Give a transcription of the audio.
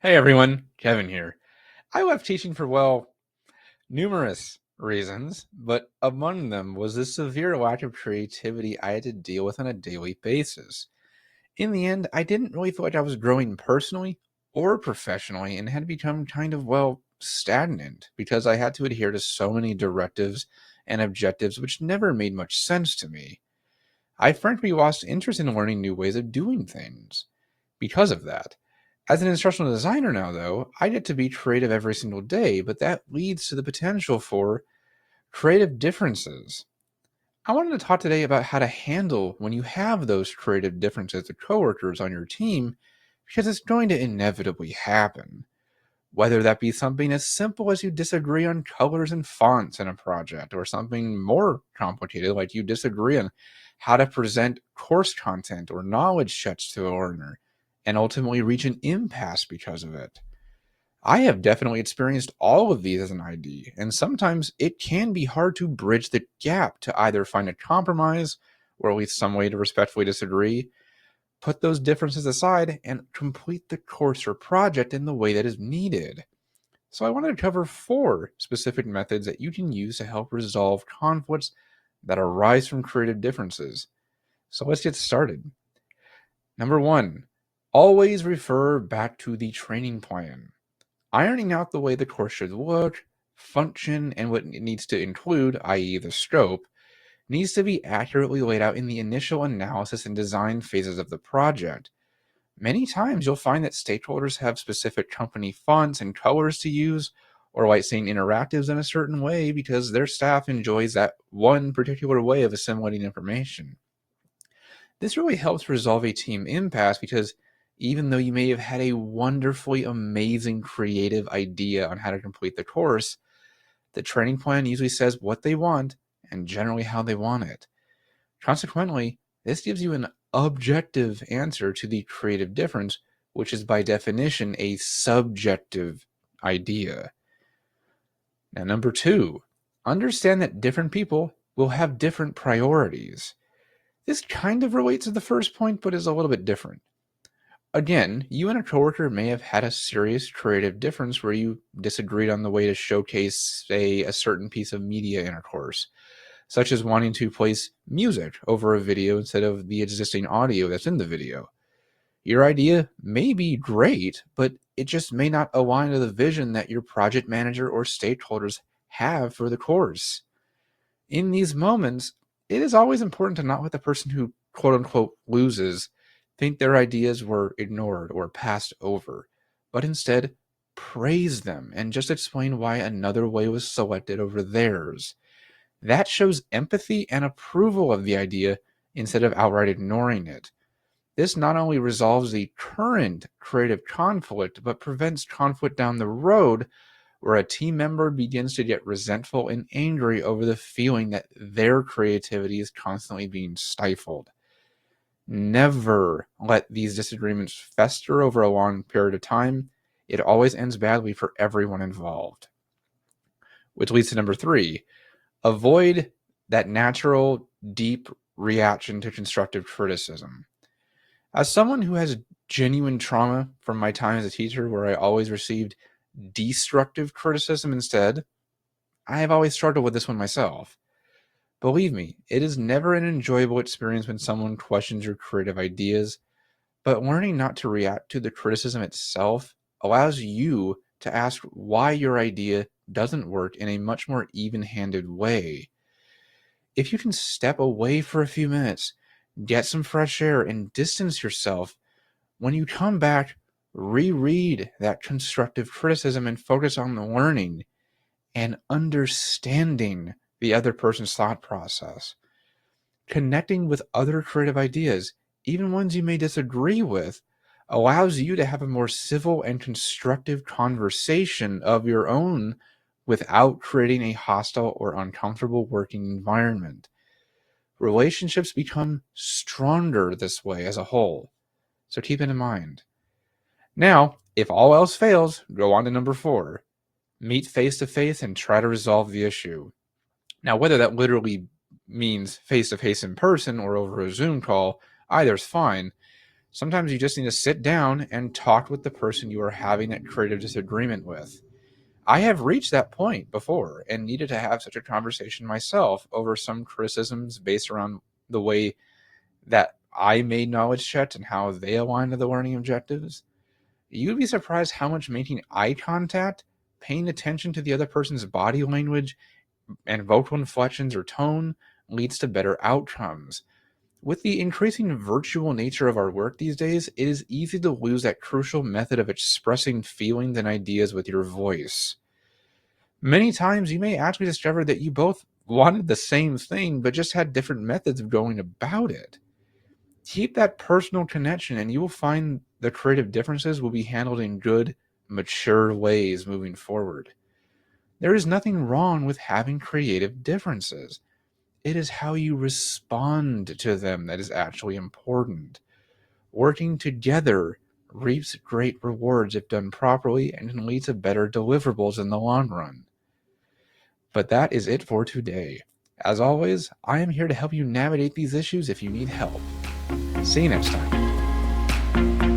Hey everyone, Kevin here. I left teaching for, numerous reasons, but among them was the severe lack of creativity I had to deal with on a daily basis. In the end, I didn't really feel like I was growing personally or professionally and had become kind of, stagnant because I had to adhere to so many directives and objectives which never made much sense to me. I frankly lost interest in learning new ways of doing things because of that. As an instructional designer now, though, I get to be creative every single day, but that leads to the potential for creative differences. I wanted to talk today about how to handle when you have those creative differences with coworkers on your team, because it's going to inevitably happen. Whether that be something as simple as you disagree on colors and fonts in a project, or something more complicated like you disagree on how to present course content or knowledge checks to a learner, and ultimately reach an impasse because of it. I have definitely experienced all of these as an ID, and sometimes it can be hard to bridge the gap to either find a compromise or at least some way to respectfully disagree, put those differences aside, and complete the course or project in the way that is needed. So, I wanted to cover four specific methods that you can use to help resolve conflicts that arise from creative differences. So, let's get started. Number one, always refer back to the training plan. Ironing out the way the course should look, function, and what it needs to include, i.e., the scope, needs to be accurately laid out in the initial analysis and design phases of the project. Many times you'll find that stakeholders have specific company fonts and colors to use, or like seeing interactives in a certain way because their staff enjoys that one particular way of assimilating information. This really helps resolve a team impasse because even though you may have had a wonderfully amazing creative idea on how to complete the course, the training plan usually says what they want and generally how they want it. Consequently, this gives you an objective answer to the creative difference, which is by definition a subjective idea. Now, number two, understand that different people will have different priorities. This kind of relates to the first point, but is a little bit different. Again, you and a coworker may have had a serious creative difference where you disagreed on the way to showcase, say, a certain piece of media in a course, such as wanting to place music over a video instead of the existing audio that's in the video. Your idea may be great, but it just may not align to the vision that your project manager or stakeholders have for the course. In these moments, it is always important to not let the person who quote unquote loses think their ideas were ignored or passed over, but instead praise them and just explain why another way was selected over theirs. That shows empathy and approval of the idea instead of outright ignoring it. This not only resolves the current creative conflict, but prevents conflict down the road where a team member begins to get resentful and angry over the feeling that their creativity is constantly being stifled. Never let these disagreements fester over a long period of time. It always ends badly for everyone involved. Which leads to number three, avoid that natural, deep reaction to constructive criticism. As someone who has genuine trauma from my time as a teacher where I always received destructive criticism instead, I have always struggled with this one myself. Believe me, it is never an enjoyable experience when someone questions your creative ideas, but learning not to react to the criticism itself allows you to ask why your idea doesn't work in a much more even handed way. If you can step away for a few minutes, get some fresh air, and distance yourself, when you come back, reread that constructive criticism and focus on the learning and understanding the other person's thought process. Connecting with other creative ideas, even ones you may disagree with, allows you to have a more civil and constructive conversation of your own without creating a hostile or uncomfortable working environment. Relationships become stronger this way as a whole, so keep it in mind. Now, if all else fails, go on to number four. Meet face to face and try to resolve the issue. Now, whether that literally means face to face in person or over a Zoom call, either's fine. Sometimes you just need to sit down and talk with the person you are having that creative disagreement with. I have reached that point before and needed to have such a conversation myself over some criticisms based around the way that I made knowledge checks and how they align to the learning objectives. You'd be surprised how much making eye contact, paying attention to the other person's body language and vocal inflections or tone leads to better outcomes. With the increasing virtual nature of our work these days, it is easy to lose that crucial method of expressing feelings and ideas with your voice. Many times you may actually discover that you both wanted the same thing, but just had different methods of going about it. Keep that personal connection, and you will find the creative differences will be handled in good, mature ways moving forward. There is nothing wrong with having creative differences. It is how you respond to them that is actually important. Working together reaps great rewards if done properly and can lead to better deliverables in the long run. But that is it for today. As always, I am here to help you navigate these issues if you need help. See you next time.